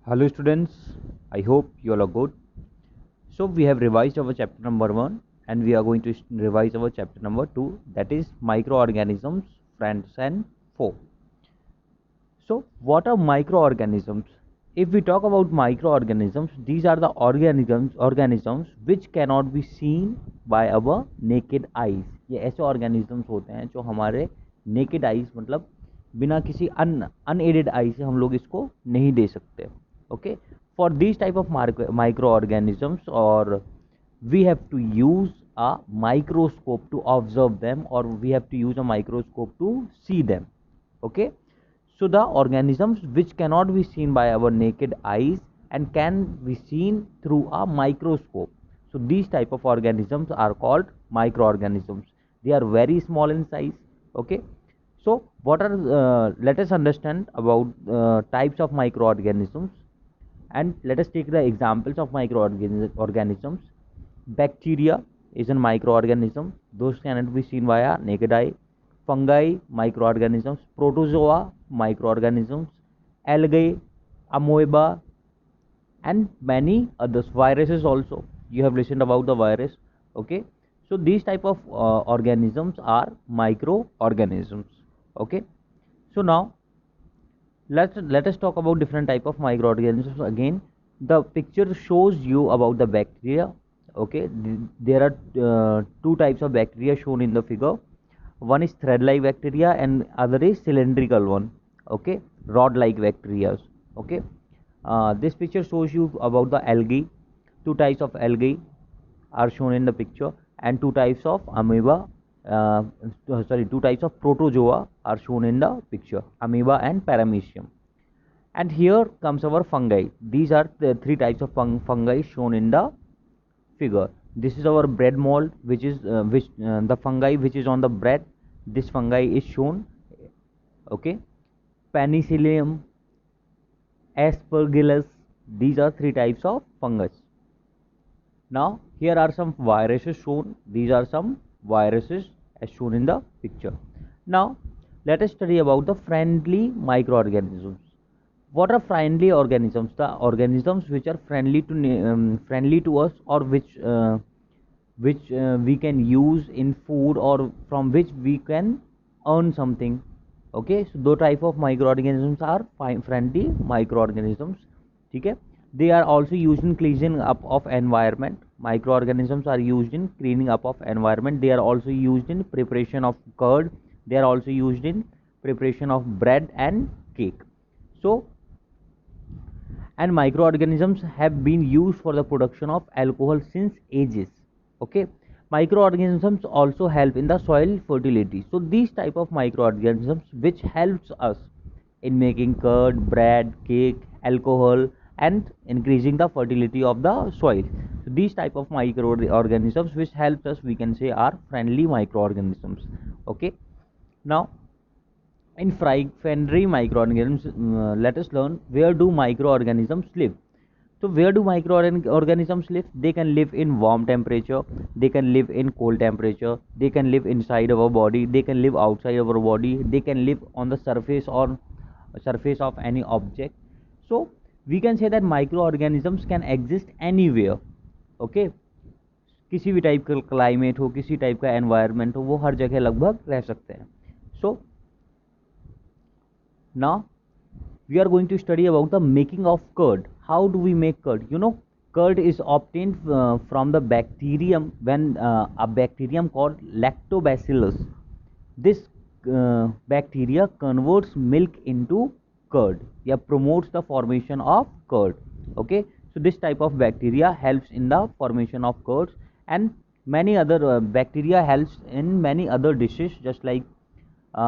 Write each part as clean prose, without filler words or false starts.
Hello students, I hope you all are good. So we have revised our chapter number 1 and we are going to revise our chapter number 2, that is microorganisms, friends and foe. So what are microorganisms? If we talk about microorganisms, these are the organisms which cannot be seen by our naked eyes. ये ऐसे organisms होते हैं जो हमारे naked eyes मतलब बिना किसी unaided eye से हम लोग इसको नहीं दे सकते. Okay, for these type of microorganisms, or we have to use a microscope to observe them, or we have to use a microscope to see them. Okay, so the organisms which cannot be seen by our naked eyes and can be seen through a microscope, so these type of organisms are called microorganisms. They are very small in size. Okay, so what are let us understand about types of microorganisms, and let us take the examples of microorganisms. Bacteria is a microorganism. Those cannot be seen via naked eye. Fungi, microorganisms. Protozoa, microorganisms. Algae, amoeba, and many others. Viruses also. You have listened about the virus. Okay. So these type of organisms are microorganisms. Okay. So now let us talk about different type of microorganisms again. The picture shows you about the bacteria. Okay, there are two types of bacteria shown in the figure. One is thread like bacteria and other is cylindrical one. Okay, rod like bacteria. Okay, this picture shows you about the algae. Two types of algae are shown in the picture, and two types of amoeba, two types of protozoa are shown in the picture, amoeba and paramecium. And here comes our fungi. These are the three types of fungi shown in the figure. This is our bread mold, which is the fungi which is on the bread. This fungi is shown. Okay, penicillium, aspergillus. These are three types of fungus. Now here are some viruses shown. These are some viruses as shown in the picture. Now let us study about the friendly microorganisms. What are friendly organisms? The organisms which are friendly to us, or which we can use in food, or from which we can earn something. Okay, so those type of microorganisms are friendly microorganisms. Okay, they are also used in cleaning up of environment. Microorganisms are used in cleaning up of environment. They are also used in preparation of curd. They are also used in preparation of bread and cake. So, and microorganisms have been used for the production of alcohol since ages. Okay, microorganisms also help in the soil fertility. So these type of microorganisms which helps us in making curd, bread, cake, alcohol, and increasing the fertility of the soil. So these type of microorganisms which helps us, we can say, are friendly microorganisms. Okay, now in friendly microorganisms, let us learn where do microorganisms live. So where do microorganisms live? They can live in warm temperature, they can live in cold temperature, they can live inside our body, they can live outside our body, they can live on the surface or surface of any object. So we can say that microorganisms can exist anywhere. Okay, किसी भी type का climate हो, किसी type का environment हो, वो हर जगह लगभग रह सकते हैं. सो now we are going to study about the making of curd. How do we make curd? Curd is obtained from the bacterium, when a bacterium called lactobacillus. This bacteria converts milk into curd, yeah, promotes the formation of curd. Okay, so this type of bacteria helps in the formation of curds, and many other bacteria helps in many other dishes, just like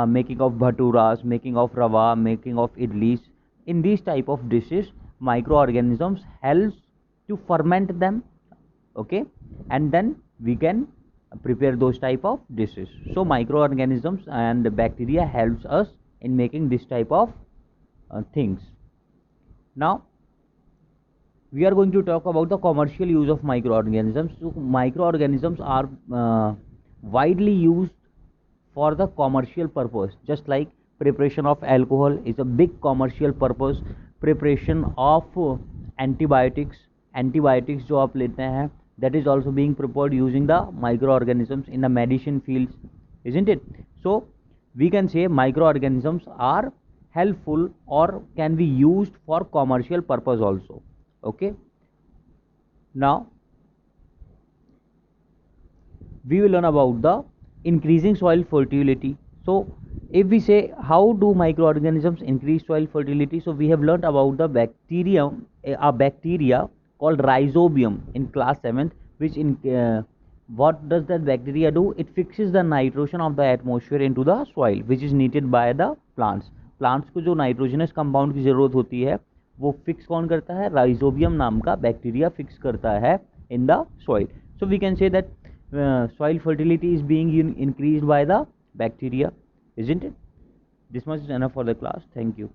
making of bhaturas, making of rava, making of idlis. In these type of dishes, microorganisms helps to ferment them. Okay, and then we can prepare those type of dishes. So microorganisms and bacteria helps us in making this type of things. Now we are going to talk about the commercial use of microorganisms. So microorganisms are widely used for the commercial purpose, just like preparation of alcohol is a big commercial purpose. Preparation of antibiotics जो आप लेते हैं, that is also being prepared using the microorganisms in the medicine fields, isn't it? So we can say microorganisms are helpful or can be used for commercial purpose also. Okay, now we will learn about the increasing soil fertility. So if we say how do microorganisms increase soil fertility, so we have learned about the bacteria called rhizobium in class 7th, which in what does that bacteria do? It fixes the nitrogen of the atmosphere into the soil, which is needed by the plants को जो nitrogenous compound की जरूरत होती है वो fix कौन करता है? राइजोबियम नाम का बैक्टीरिया फिक्स करता है in the soil. So we can say that soil fertility is being increased by the bacteria, isn't it? This much is enough for the class. Thank you.